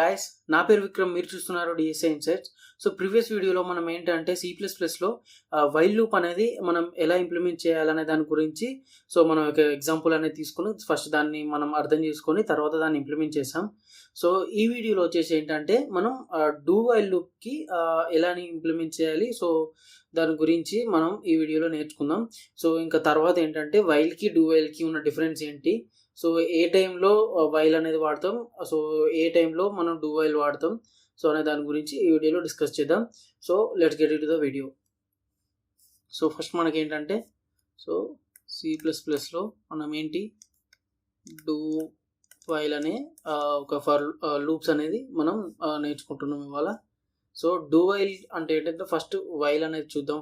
Guys, నా పేరు విక్రమ్. మీరు చూస్తున్నారు డిఎస్ఏ ఇన్సైట్స్. సో ప్రీవియస్ వీడియోలో మనం ఏంటంటే C++లో వైల్ లూప్ అనేది మనం ఎలా ఇంప్లిమెంట్ చేయాలనే దాని గురించి మనం ఒక ఎగ్జాంపుల్ అనేది తీసుకుని ఫస్ట్ దాన్ని మనం అర్థం చేసుకొని తర్వాత దాన్ని ఇంప్లిమెంట్ చేసాం. సో ఈ వీడియోలో వచ్చేసి ఏంటంటే మనం డూ వైల్ లూప్కి ఎలా ఇంప్లిమెంట్ చేయాలి, సో దాని గురించి మనం ఈ వీడియోలో నేర్చుకుందాం. సో ఇంకా తర్వాత ఏంటంటే వైల్కి డూ వైల్కి ఉన్న డిఫరెన్స్ ఏంటి, సో ఏ టైంలో వైల్ అనేది వాడతాం, సో ఏ టైంలో మనం డూ వైల్ వాడతాం, సో అనే దాని గురించి ఈ వీడియోలో డిస్కస్ చేద్దాం. So let's get it to the video. So first మనకి ఏంటంటే సో C++లో మనం ఏంటి డూ వైల్ అనే ఒక ఫర్ లూప్స్ అనేది మనం నేర్చుకుంటున్నాం ఇవాళ. సో డూ వైల్ అంటే ఏంటంటే ఫస్ట్ వైల్ అనేది చూద్దాం.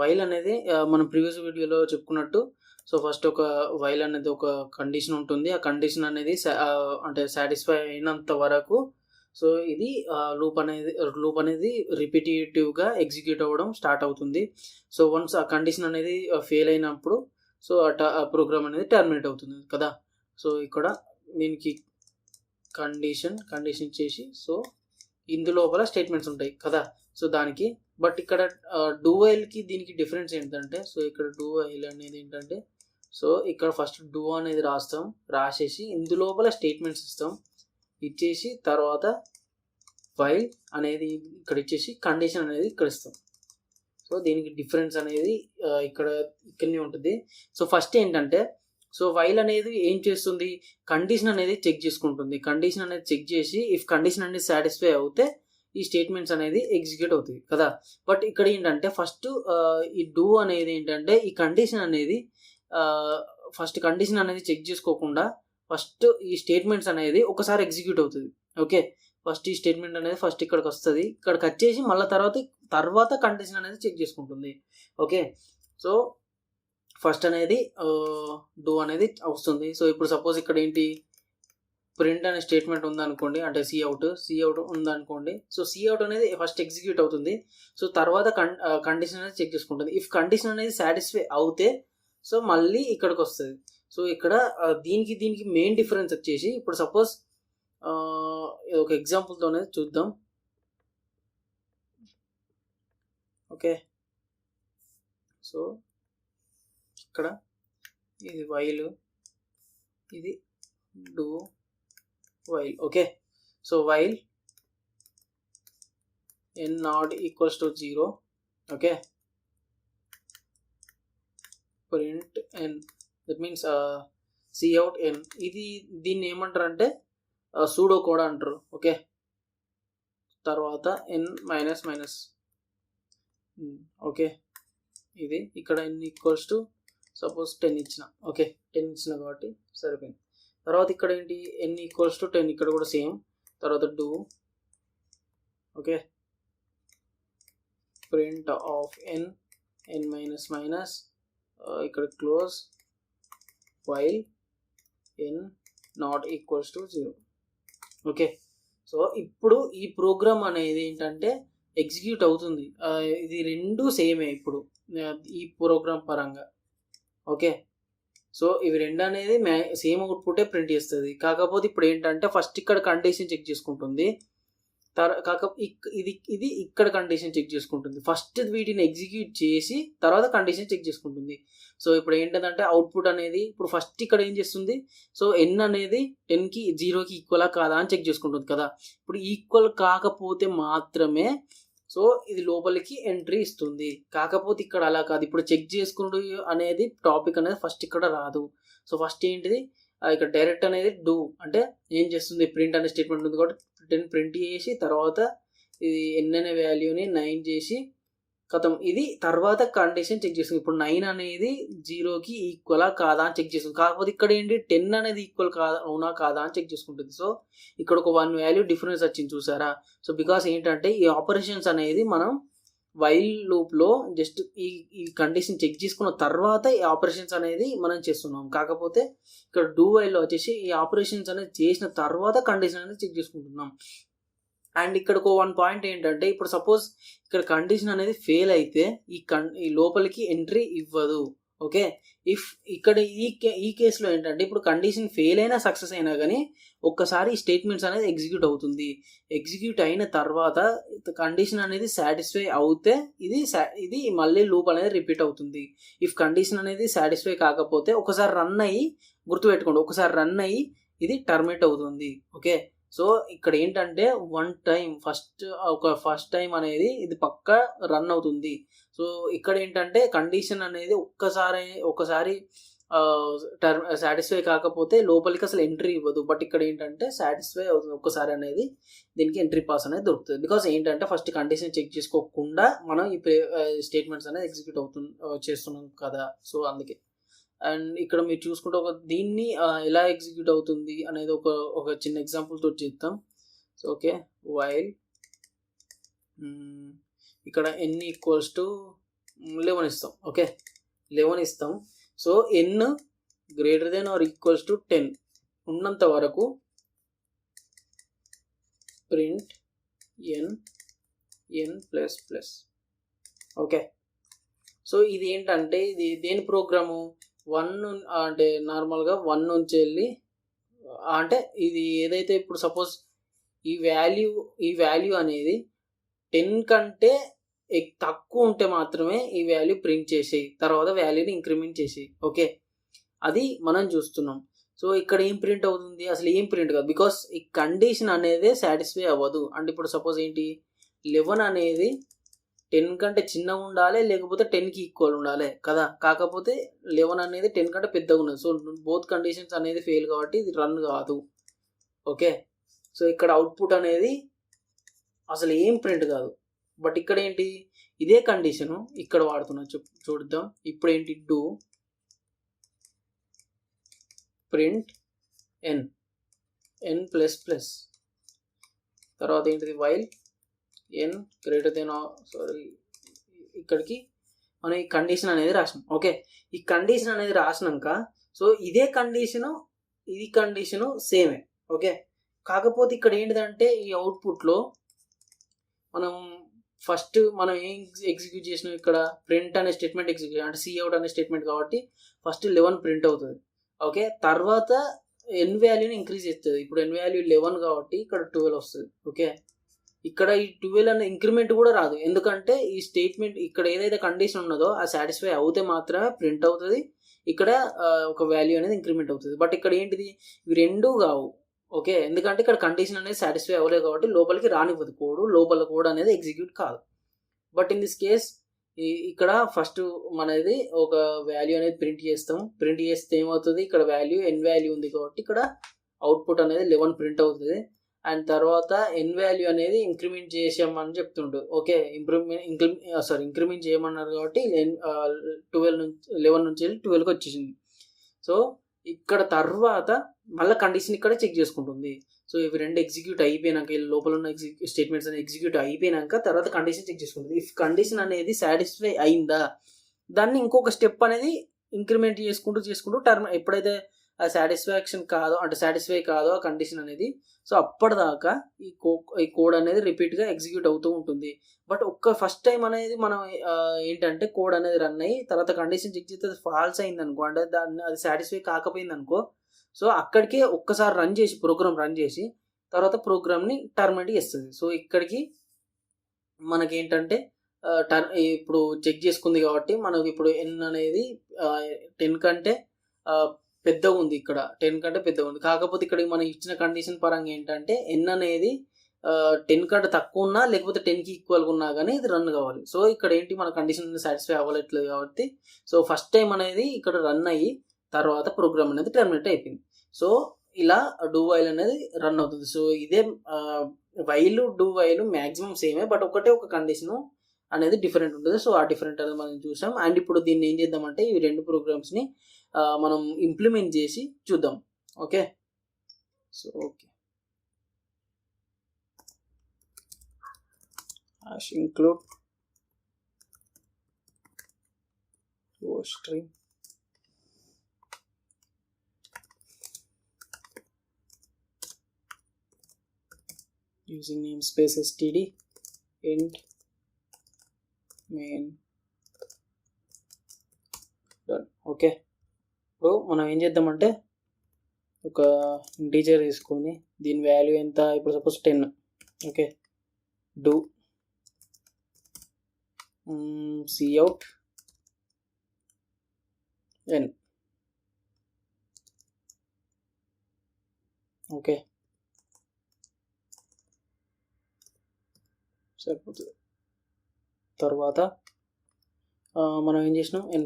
వైల్ అనేది మనం ప్రీవియస్ వీడియోలో చెప్పుకున్నట్టు, సో ఫస్ట్ ఒక వైల్ అనేది ఒక కండిషన్ ఉంటుంది. ఆ కండిషన్ అనేది అంటే సాటిస్ఫై అయినంత వరకు సో ఇది లూప్ అనేది రిపిటేటివ్గా ఎగ్జిక్యూట్ అవ్వడం స్టార్ట్ అవుతుంది. సో వన్స్ ఆ కండిషన్ అనేది ఫెయిల్ అయినప్పుడు సో ఆ ప్రోగ్రామ్ అనేది టర్మినేట్ అవుతుంది కదా. సో ఇక్కడ దీనికి కండిషన్ చేసి సో ఇందులోపల స్టేట్మెంట్స్ ఉంటాయి కదా. సో దానికి బట్ ఇక్కడ డూ వైల్కి దీనికి డిఫరెన్స్ ఏంటంటే, సో ఇక్కడ డూ వైల్ అనేది ఏంటంటే సో ఇక్కడ ఫస్ట్ డూ అనేది రాసేసి ఇందులోపల స్టేట్మెంట్స్ ఇచ్చేసి తర్వాత వైల్ అనేది ఇక్కడ ఇచ్చేసి కండిషన్ అనేది ఇక్కడ ఇస్తాం. సో దీనికి డిఫరెన్స్ అనేది ఇక్కడనే ఉంటుంది. సో ఫస్ట్ ఏంటంటే సో వైల్ అనేది ఏం చేస్తుంది, కండిషన్ అనేది చెక్ చేసుకుంటుంది. కండిషన్ అనేది చెక్ చేసి ఇఫ్ కండిషన్ అనేది సాటిస్ఫై అవుతే ఈ స్టేట్మెంట్స్ అనేది ఎగ్జిక్యూట్ అవుతాయి కదా. బట్ ఇక్కడ ఏంటంటే ఫస్ట్ ఈ డూ అనేది ఏంటంటే ఈ కండిషన్ అనేది ఫస్ట్ కండిషన్ అనేది చెక్ చేసుకోకుండా ఫస్ట్ ఈ స్టేట్మెంట్స్ అనేది ఒకసారి ఎగ్జిక్యూట్ అవుతుంది. ఓకే, ఫస్ట్ ఈ స్టేట్మెంట్ అనేది ఫస్ట్ ఇక్కడికి వస్తుంది, ఇక్కడికి వచ్చేసి మళ్ళీ తర్వాత కండిషన్ అనేది చెక్ చేసుకుంటుంది. ఓకే, సో ఫస్ట్ అనేది డూ అనేది వస్తుంది. సో ఇప్పుడు సపోజ్ ఇక్కడ ఏంటి ప్రింట్ అనే స్టేట్మెంట్ ఉందనుకోండి, అంటే సిఅవుట్ ఉందనుకోండి. సో సిఅవుట్ అనేది ఫస్ట్ ఎగ్జిక్యూట్ అవుతుంది. సో తర్వాత కండిషన్ అనేది చెక్ చేసుకుంటుంది. ఇఫ్ కండిషన్ అనేది సాటిస్ఫై అవుతే సో మళ్ళీ ఇక్కడికి వస్తుంది. సో ఇక్కడ దీనికి మెయిన్ డిఫరెన్స్ వచ్చేసి ఇప్పుడు సపోజ్ ఒక ఎగ్జాంపుల్తోనే చూద్దాం. ఓకే, సో ఇక్కడ ఇది వైల్, ఇది do while. Okay, so while n not equals to 0. Okay, print n, that means cout n. దీన్ని ఏమంటారు అంటే సూడో కోడ్ అంటారు. ఓకే, తర్వాత n మైనస్. ఓకే, ఇది ఇక్కడ n ఈక్వల్స్ టు సపోజ్ 10 ఇచ్చిన. ఓకే, 10 ఇచ్చిన కాబట్టి సరిపోయింది. తర్వాత ఇక్కడ ఏంటి n ఈక్వల్స్ టు 10, ఇక్కడ కూడా సేమ్. తర్వాత do. Okay, print of n minus ఇక్కడ close while n not equals to 0. Okay, so ఇప్పుడు ఈ ప్రోగ్రామ్ అనేది ఏంటంటే ఎగ్జిక్యూట్ అవుతుంది. ఇది రెండు సేమే ఇప్పుడు ఈ ప్రోగ్రామ్ పరంగా. ఓకే, సో ఇవి రెండు అనేది సేమ్ అవుట్పుటే ప్రింట్ చేస్తుంది. కాకపోతే ఇప్పుడు ఏంటంటే ఫస్ట్ ఇక్కడ కండిషన్ చెక్ చేసుకుంటుంది, ఇది ఇక్కడ కండిషన్ చెక్ చేసుకుంటుంది. ఫస్ట్ వీటిని ఎగ్జిక్యూట్ చేసి తర్వాత కండిషన్ చెక్ చేసుకుంటుంది. సో ఇప్పుడు ఏంటంటే అవుట్పుట్ అనేది ఇప్పుడు ఫస్ట్ ఇక్కడ ఏం చేస్తుంది, సో n అనేది 10కి 0కి ఈక్వలా కాదా అని చెక్ చేసుకుంటుంది కదా. ఇప్పుడు ఈక్వల్ కాకపోతే మాత్రమే సో ఇది లోపలికి ఎంట్రీ ఇస్తుంది. కాకపోతే ఇక్కడ అలా కాదు. ఇప్పుడు చెక్ చేసుకుంటూ అనేది టాపిక్ అనేది ఫస్ట్ ఇక్కడ రాదు. సో ఫస్ట్ ఏంటిది ఇక్కడ డైరెక్ట్ అనేది డూ అంటే ఏం చేస్తుంది, ప్రింట్ అనే స్టేట్మెంట్ ఉంది కాబట్టి 10 ప్రింట్ చేసి తర్వాత ఇది n అనే వాల్యూని 9 చేసి కథం, ఇది తర్వాత కండిషన్ చెక్ చేస్తుంది. ఇప్పుడు 9 అనేది 0కి ఈక్వలా కాదా అని చెక్ చేస్తుంది. కాకపోతే ఇక్కడ ఏంటి 10 అనేది ఈక్వల్ అవునా కాదా అని చెక్ చేసుకుంటుంది. సో ఇక్కడ ఒక 1 వాల్యూ డిఫరెన్స్ వచ్చింది చూసారా. సో బికాస్ ఏంటంటే ఈ ఆపరేషన్స్ అనేది మనం వైల్ లూప్లో జస్ట్ ఈ కండిషన్ చెక్ చేసుకున్న తర్వాత ఈ ఆపరేషన్స్ అనేది మనం చేస్తున్నాం. కాకపోతే ఇక్కడ డూ వైల్లో వచ్చేసి ఈ ఆపరేషన్స్ అనేది చేసిన తర్వాత కండిషన్ అనేది చెక్ చేసుకుంటున్నాం. అండ్ ఇక్కడ ఒక 1 పాయింట్ ఏంటంటే ఇప్పుడు సపోజ్ ఇక్కడ కండిషన్ అనేది ఫెయిల్ అయితే ఈ లోపలికి ఎంట్రీ ఇవ్వదు. ఓకే. ఇఫ్ ఇక్కడ ఈ కేసులో ఏంటంటే ఇప్పుడు కండిషన్ ఫెయిల్ అయినా సక్సెస్ అయినా కానీ ఒక్కసారి ఈ స్టేట్మెంట్స్ అనేది ఎగ్జిక్యూట్ అవుతుంది. ఎగ్జిక్యూట్ అయిన తర్వాత కండిషన్ అనేది సాటిస్ఫై అవుతే ఇది మళ్ళీ లూప్ అనేది రిపీట్ అవుతుంది. ఇఫ్ కండిషన్ అనేది సాటిస్ఫై కాకపోతే ఒకసారి రన్ అయ్యి గుర్తుపెట్టుకోండి, ఒకసారి రన్ అయ్యి ఇది టర్మినేట్ అవుతుంది. ఓకే. సో ఇక్కడ ఏంటంటే ఫస్ట్ టైం అనేది ఇది పక్కా రన్ అవుతుంది. సో ఇక్కడ ఏంటంటే కండిషన్ అనేది ఒకసారి సాటిస్ఫై కాకపోతే లోపలికి అసలు ఎంట్రీ ఇవ్వదు. బట్ ఇక్కడ ఏంటంటే సాటిస్ఫై అవుతుంది ఒక్కసారి అనేది, దీనికి ఎంట్రీ పాస్ అనేది దొరుకుతుంది. బికాస్ ఏంటంటే ఫస్ట్ కండిషన్ చెక్ చేసుకోకుండా మనం ఈ స్టేట్మెంట్స్ అనేది ఎగ్జిక్యూట్ చేస్తున్నాం కదా. సో అందుకే. అండ్ ఇక్కడ మీరు చూసుకుంటే దీన్ని ఎలా ఎగ్జిక్యూట్ అవుతుంది అనేది ఒక చిన్న ఎగ్జాంపుల్ తోటి చేద్దాం. సో ఓకే, వైల్ ఇక్కడ n ఈక్వల్స్ టు 11 ఇస్తాం. ఓకే, 11 ఇస్తాం. So n greater than or equals to 10 ఉన్నంత వరకు print n plus plus. Okay. So ఇది ఏంటంటే ఇది దేని ప్రోగ్రాము, 1 అంటే నార్మల్గా 1 నుంచి వెళ్ళి అంటే ఇది ఏదైతే ఇప్పుడు సపోజ్ ఈ వాల్యూ అనేది 10 కంటే తక్కువ ఉంటే మాత్రమే ఈ వాల్యూ ప్రింట్ చేసేయి, తర్వాత వాల్యూని ఇంక్రిమెంట్ చేసేయి. ఓకే, అది మనం చూస్తున్నాం. సో ఇక్కడ ఏం ప్రింట్ అవుతుంది, అసలు ఏం ప్రింట్ కాదు, బికాస్ ఈ కండిషన్ అనేది సాటిస్ఫై అవ్వదు. అంటే ఇప్పుడు సపోజ్ ఏంటి 11 అనేది 10 కంటే చిన్నగా ఉండాలి, లేకపోతే 10కి ఈక్వల్ ఉండాలి కదా. కాకపోతే 11 అనేది 10 కంటే పెద్దగా ఉన్నది. సో బోత్ కండిషన్స్ అనేది ఫెయిల్ కాబట్టి ఇది రన్ కాదు. ఓకే. సో ఇక్కడ అవుట్పుట్ అనేది అసలు ఏం ప్రింట్ కాదు. బట్ ఇక్కడ ఏంటి, ఇదే కండిషను ఇక్కడ వాడుతున్నా చూద్దాం. ఇప్పుడు ఏంటి, do print n plus plus, తర్వాత ఏంటిది వైల్ n గ్రేటర్ దెన్ ఇక్కడికి మనం ఈ కండిషన్ అనేది రాసినాం. ఓకే, ఈ కండిషన్ అనేది రాసినాక సో ఇదే కండిషను సేమే. ఓకే, కాకపోతే ఇక్కడ ఏంటిదంటే ఈ అవుట్పుట్లో మనం ఏం ఎగ్జిక్యూట్ చేసినాం, ఇక్కడ ప్రింట్ అనే స్టేట్మెంట్ ఎగ్జిక్యూట్ అంటే సిఅవుట్ అనే స్టేట్మెంట్ కాబట్టి ఫస్ట్ 11 ప్రింట్ అవుతుంది. ఓకే, తర్వాత n వాల్యూని ఇంక్రీజ్ చేస్తుంది. ఇప్పుడు n వాల్యూ 11 కాబట్టి ఇక్కడ 12 వస్తుంది. ఓకే, ఇక్కడ ఈ 12 అనే ఇంక్రిమెంట్ కూడా రాదు, ఎందుకంటే ఈ స్టేట్మెంట్ ఇక్కడ ఏదైతే కండిషన్ ఉన్నదో ఆ సాటిస్ఫై అవుతే మాత్రమే ప్రింట్ అవుతుంది, ఇక్కడ ఒక వాల్యూ అనేది ఇంక్రిమెంట్ అవుతుంది. బట్ ఇక్కడ ఏంటిది, ఇవి రెండూ కావు. ఓకే, ఎందుకంటే ఇక్కడ కండిషన్ అనేది సాటిస్ఫై అవ్వలేదు కాబట్టి లోపలికి రానివ్వదు లోపల కోడ్ అనేది ఎగ్జిక్యూట్ కాదు. బట్ ఇన్ దిస్ కేస్ ఇక్కడ ఫస్ట్ మనది ఒక వాల్యూ అనేది ప్రింట్ చేస్తే ఏమవుతుంది, ఇక్కడ n వాల్యూ ఉంది కాబట్టి ఇక్కడ అవుట్పుట్ అనేది 11 ప్రింట్ అవుతుంది. అండ్ తర్వాత n వాల్యూ అనేది ఇంక్రిమెంట్ చేసామని చెప్తుండు. ఓకే, ఇంక్రిమెంట్ చేయమన్నారు కాబట్టి 11 నుంచి వెళ్ళి 12కి వచ్చేసింది. సో ఇక్కడ తర్వాత మళ్ళీ కండిషన్ ఇక్కడ చెక్ చేసుకుంటుంది. సో ఇవి రెండు ఎగ్జిక్యూట్ అయిపోయినాక, లోపల ఉన్న స్టేట్మెంట్స్ అనేది ఎగ్జిక్యూట్ అయిపోయినాక తర్వాత కండిషన్ చెక్ చేసుకుంటుంది. ఇఫ్ కండిషన్ అనేది సాటిస్ఫై అయిందా, దాన్ని ఇంకొక స్టెప్ అనేది ఇంక్రిమెంట్ చేసుకుంటూ టర్మ్ ఎప్పుడైతే సాటిస్ఫై కాదో ఆ కండిషన్ అనేది, సో అప్పటిదాకా ఈ కోడ్ అనేది రిపీట్గా ఎగ్జిక్యూట్ అవుతూ ఉంటుంది. బట్ ఫస్ట్ టైం అనేది మనం ఏంటంటే కోడ్ అనేది రన్ అయ్యి తర్వాత కండిషన్ చెక్ చేస్తే ఫాల్స్ అయింది అనుకో, అంటే అది సాటిస్ఫై కాకపోయింది అనుకో, సో అక్కడికే ఒక్కసారి ప్రోగ్రామ్ రన్ చేసి తర్వాత ప్రోగ్రామ్ని టర్మినేట్ చేస్తుంది. సో ఇక్కడికి మనకేంటంటే ఇప్పుడు చెక్ చేసుకుంది కాబట్టి మనకి ఇప్పుడు n అనేది 10 కంటే పెద్దగా ఉంది, ఇక్కడ 10 కంటే పెద్దగా ఉంది. కాకపోతే ఇక్కడ మనం ఇచ్చిన కండిషన్ పరంగా ఏంటంటే n అనేది 10 కంటే తక్కువ ఉన్నా లేకపోతే 10కి ఈక్వల్గా ఉన్నా కానీ ఇది రన్ కావాలి. సో ఇక్కడ ఏంటి, మన కండిషన్ సాటిస్ఫై అవ్వట్లేదు కాబట్టి సో ఫస్ట్ టైం అనేది ఇక్కడ రన్ అయ్యి తర్వాత ప్రోగ్రామ్ అనేది టర్మినేట్ అయిపోయింది. సో ఇలా డూ వైల్ అనేది రన్ అవుతుంది. సో ఇదే డూ వైల్ మ్యాక్సిమం సేమే, బట్ ఒక కండిషన్ అనేది డిఫరెంట్ ఉంటుంది. సో ఆ డిఫరెంట్ అనేది మనం చూసాం. అండ్ ఇప్పుడు దీన్ని ఏం చేద్దామంటే ఈ రెండు ప్రోగ్రామ్స్ని మనం ఇంప్లిమెంట్ చేసి చూద్దాం. Okay, so okay, include string using namespace std int main done. Okay, ఇప్పుడు మనం ఏం చేద్దామంటే ఒక ఇంటీజర్ తీసుకొని దీని వాల్యూ ఎంత, ఇప్పుడు suppose 10. Okay, do cout n. Okay, సరిపోతుంది. తర్వాత మనం ఏం చేసినాం, n++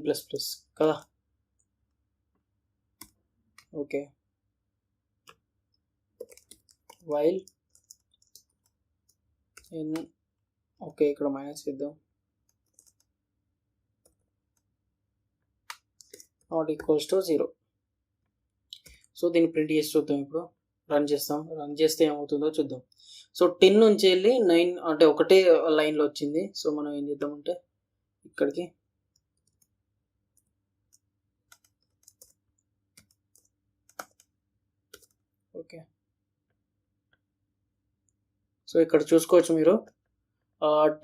కదా. Okay, while n. ఓకే, ఇక్కడ మైనస్ చేద్దాం, నాట్ ఈక్వల్స్ టు 0. సో దీన్ని ప్రింట్ చేసి చూద్దాం. ఇప్పుడు రన్ చేస్తే ఏమవుతుందో చూద్దాం. సో 10 నుంచి వెళ్ళి 9 అంటే ఒకటే లైన్లో వచ్చింది. సో మనం ఏం చేద్దామంటే ఇక్కడికి ఓకే, సో ఇక్కడ చూసుకోవచ్చు మీరు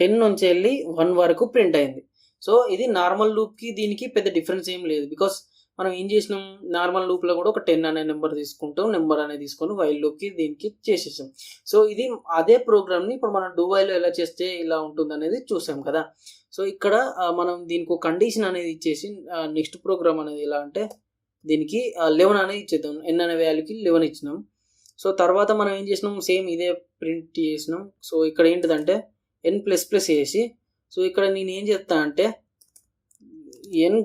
10 నుంచి వెళ్ళి 1 వరకు ప్రింట్ అయింది. సో ఇది నార్మల్ లూప్కి దీనికి పెద్ద డిఫరెన్స్ ఏం లేదు, బికాస్ మనం ఏం చేసినాం, నార్మల్ లూప్లో కూడా ఒక 10 అనే నెంబర్ తీసుకొని వైల్ లూప్కి దీనికి చేసేసాం. సో ఇది అదే ప్రోగ్రామ్ని ఇప్పుడు మనం డూ వైల్ ఎలా చేస్తే ఇలా ఉంటుంది అనేది చూసాం కదా. సో ఇక్కడ మనం దీనికి ఒక కండిషన్ అనేది ఇచ్చేసి నెక్స్ట్ ప్రోగ్రామ్ అనేది ఎలా అంటే దీనికి 11 అనేది ఇచ్చేద్దాం. n అనే వాల్యూకి 11 ఇచ్చినాం. సో తర్వాత మనం ఏం చేసినాం, సేమ్ ఇదే ప్రింట్ చేసినాం. సో ఇక్కడ ఏంటిదంటే n++ చేసి, సో ఇక్కడ నేను ఏం చేస్తా అంటే n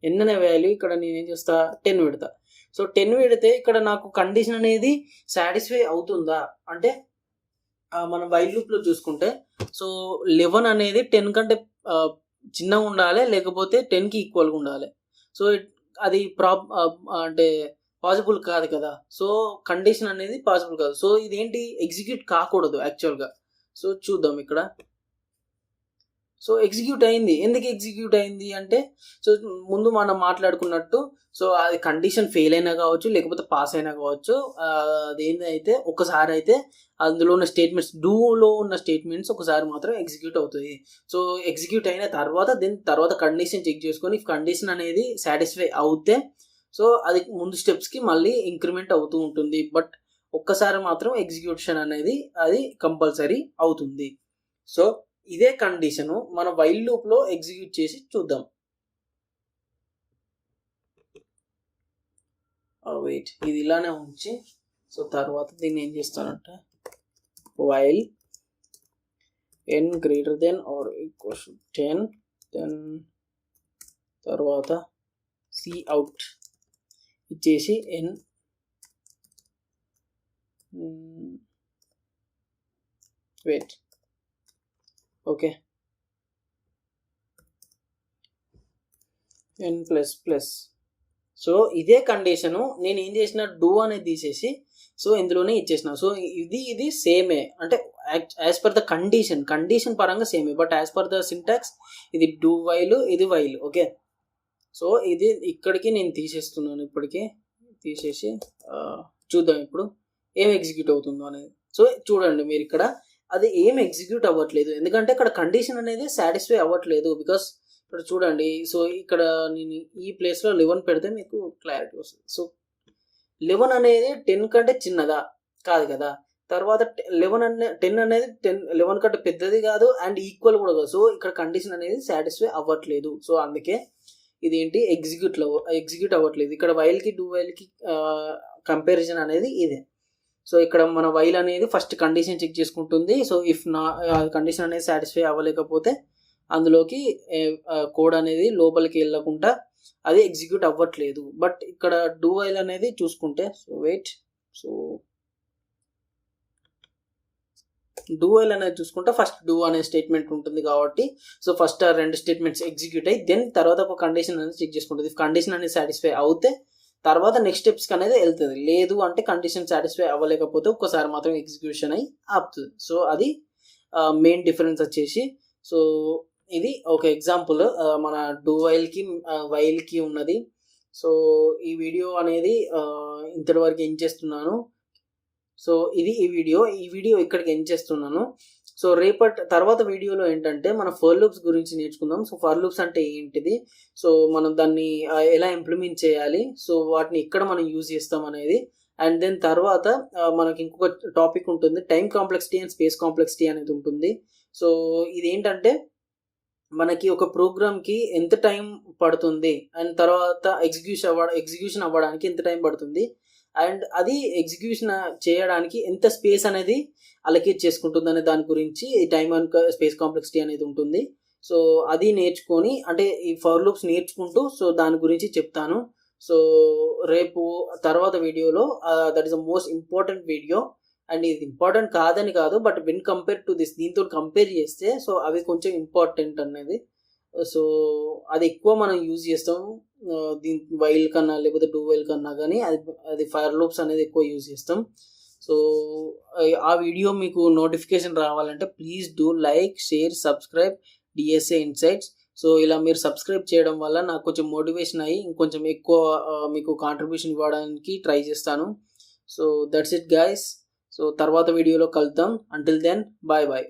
> n అనే వాల్యూ ఇక్కడ నేను ఏం చేస్తా 10 పెడతా. సో 10 పెడితే ఇక్కడ నాకు కండిషన్ అనేది సాటిస్ఫై అవుతుందా అంటే మనం వైల్ లూప్లో చూసుకుంటే సో 11 అనేది 10 కంటే చిన్నగా ఉండాలి, లేకపోతే 10కి ఈక్వల్గా ఉండాలి. సో అది అంటే పాసిబుల్ కాదు కదా. సో కండిషన్ అనేది పాసిబుల్ కాదు. సో ఇదేంటి, ఎగ్జిక్యూట్ కాకూడదు యాక్చువల్గా. సో చూద్దాం ఇక్కడ. సో ఎగ్జిక్యూట్ అయింది. ఎందుకు ఎగ్జిక్యూట్ అయింది అంటే సో ముందు మనం మాట్లాడుకున్నట్టు సో అది కండిషన్ ఫెయిల్ అయినా కావచ్చు, లేకపోతే పాస్ అయినా కావచ్చు. అదేంటైతే ఒకసారి అయితే అందులో ఉన్న స్టేట్మెంట్స్, డూలో ఉన్న స్టేట్మెంట్స్ ఒకసారి మాత్రం ఎగ్జిక్యూట్ అవుతుంది. సో ఎగ్జిక్యూట్ అయిన తర్వాత కండిషన్ చెక్ చేసుకొని కండిషన్ అనేది సాటిస్ఫై అవుతే సో అది ముందు స్టెప్స్కి మళ్ళీ ఇంక్రిమెంట్ అవుతూ ఉంటుంది. బట్ ఒక్కసారి మాత్రం ఎగ్జిక్యూషన్ అనేది అది కంపల్సరీ అవుతుంది. సో ఇదే కండిషను మన వైల్ లూప్లో ఎగ్జిక్యూట్ చేసి చూద్దాం. వెయిట్, ఇది ఇలానే ఉంచి సో తర్వాత దీన్ని ఏం చేస్తానంటే వైల్ n > 10, దెన్ తర్వాత cout ఇచ్చేసి n wait okay n++. So ఇదే కండిషను నేను ఏం చేసిన, డూ అనేది తీసేసి సో ఇందులోనే ఇచ్చేసిన. సో ఇది సేమే, అంటే యాజ్ పర్ ద కండిషన్ పరంగా సేమే, but as per the syntax ఇది డూ వైల్, ఇది వైల్. ఓకే, సో ఇది ఇక్కడికి నేను తీసేస్తున్నాను. ఇప్పటికే తీసేసి చూద్దాం ఇప్పుడు ఏం ఎగ్జిక్యూట్ అవుతుందో అనేది. సో చూడండి మీరు ఇక్కడ అది ఏం ఎగ్జిక్యూట్ అవ్వట్లేదు, ఎందుకంటే ఇక్కడ కండిషన్ అనేది సాటిస్ఫై అవ్వట్లేదు. బికాస్ ఇక్కడ చూడండి, సో ఇక్కడ నేను ఈ ప్లేస్లో 11 పెడితే మీకు క్లారిటీ వస్తుంది. సో 11 అనేది 10 కంటే చిన్నదా కాదు కదా. తర్వాత 10 అనేది 11 కంటే పెద్దది కాదు అండ్ ఈక్వల్ కూడా కాదు. సో ఇక్కడ కండిషన్ అనేది సాటిస్ఫై అవ్వట్లేదు. సో అందుకే ఇదేంటి ఎగ్జిక్యూట్ అవ్వట్లేదు. ఇక్కడ వైల్కి డూ వైల్కి కంపారిజన్ అనేది ఇదే. సో ఇక్కడ మన వైల్ అనేది ఫస్ట్ కండిషన్ చెక్ చేసుకుంటుంది. సో ఇఫ్ కండిషన్ అనేది సాటిస్ఫై అవ్వలేకపోతే అందులోకి కోడ్ అనేది లోపలికి వెళ్ళకుండా అది ఎగ్జిక్యూట్ అవ్వట్లేదు. బట్ ఇక్కడ డూ వైల్ అనేది చూసుకుంటే so wait, so do while అనేది చూసుకుంటే ఫస్ట్ డూ అనే స్టేట్మెంట్ ఉంటుంది కాబట్టి సో ఫస్ట్ 2 స్టేట్మెంట్స్ ఎగ్జిక్యూట్ అయ్యి దెన్ తర్వాత ఒక కండిషన్ అనేది చెక్ చేసుకుంటుంది. ఇఫ్ కండిషన్ అనేది సాటిస్ఫై అవుతే తర్వాత నెక్స్ట్ స్టెప్స్కి అనేది వెళ్తుంది. లేదు అంటే కండిషన్ సాటిస్ఫై అవ్వలేకపోతే ఒక్కసారి మాత్రం ఎగ్జిక్యూషన్ అయ్యి ఆపుతుంది. సో అది మెయిన్ డిఫరెన్స్ వచ్చేసి. సో ఇది ఒక ఎగ్జాంపుల్ మన డూ వైల్కి ఉన్నది. సో ఈ వీడియో అనేది ఇంతటి వరకు ఏం చేస్తున్నాను. సో ఇది ఈ వీడియో ఇక్కడికి ఏం చేస్తున్నాను. సో తర్వాత వీడియోలో ఏంటంటే మన ఫర్ లూప్స్ గురించి నేర్చుకుందాం. సో ఫర్ లూప్స్ అంటే ఏంటిది, సో మనం దాన్ని ఎలా ఇంప్లిమెంట్ చేయాలి, సో వాటిని ఎక్కడ మనం యూజ్ చేస్తాం అనేది. అండ్ దెన్ తర్వాత మనకి ఇంకొక టాపిక్ ఉంటుంది, time complexity and space complexity అనేది ఉంటుంది. సో ఇదేంటంటే మనకి ఒక ప్రోగ్రామ్కి ఎంత టైం పడుతుంది అండ్ తర్వాత ఎగ్జిక్యూషన్ అవ్వడానికి ఎంత టైం పడుతుంది, అండ్ అది ఎగ్జిక్యూషన్ చేయడానికి ఎంత స్పేస్ అనేది అలొకేట్ చేసుకుంటుంది అనే దాని గురించి ఈ టైమ్ అండ్ స్పేస్ కాంప్లెక్సిటీ అనేది ఉంటుంది. సో అది నేర్చుకొని, అంటే ఈ ఫర్ లూప్స్ నేర్చుకుంటూ సో దాని గురించి చెప్తాను. సో రేపు తర్వాత వీడియోలో that is the most important video. And ఇది ఇంపార్టెంట్ కాదని కాదు, but when compare to this, దీంతో కంపేర్ చేస్తే సో అవి కొంచెం ఇంపార్టెంట్ అనేది. సో అది ఎక్కువ మనం యూజ్ చేస్తాం దీని వైల్ కన్నా లేకపోతే డూ వైల్ కన్నా, కానీ అది ఫైర్ లూప్స్ అనేది ఎక్కువ యూజ్ చేస్తాం. సో ఆ వీడియో మీకు నోటిఫికేషన్ రావాలంటే please do like, share, subscribe DSA insights. So ఇలా మీరు సబ్స్క్రైబ్ చేయడం వల్ల నాకు కొంచెం మోటివేషన్ అయ్యి ఇంకొంచెం ఎక్కువ మీకు కాంట్రిబ్యూషన్ ఇవ్వడానికి ట్రై చేస్తాను. So that's it guys. So తర్వాత వీడియోలో కలుద్దాం. Until then bye bye.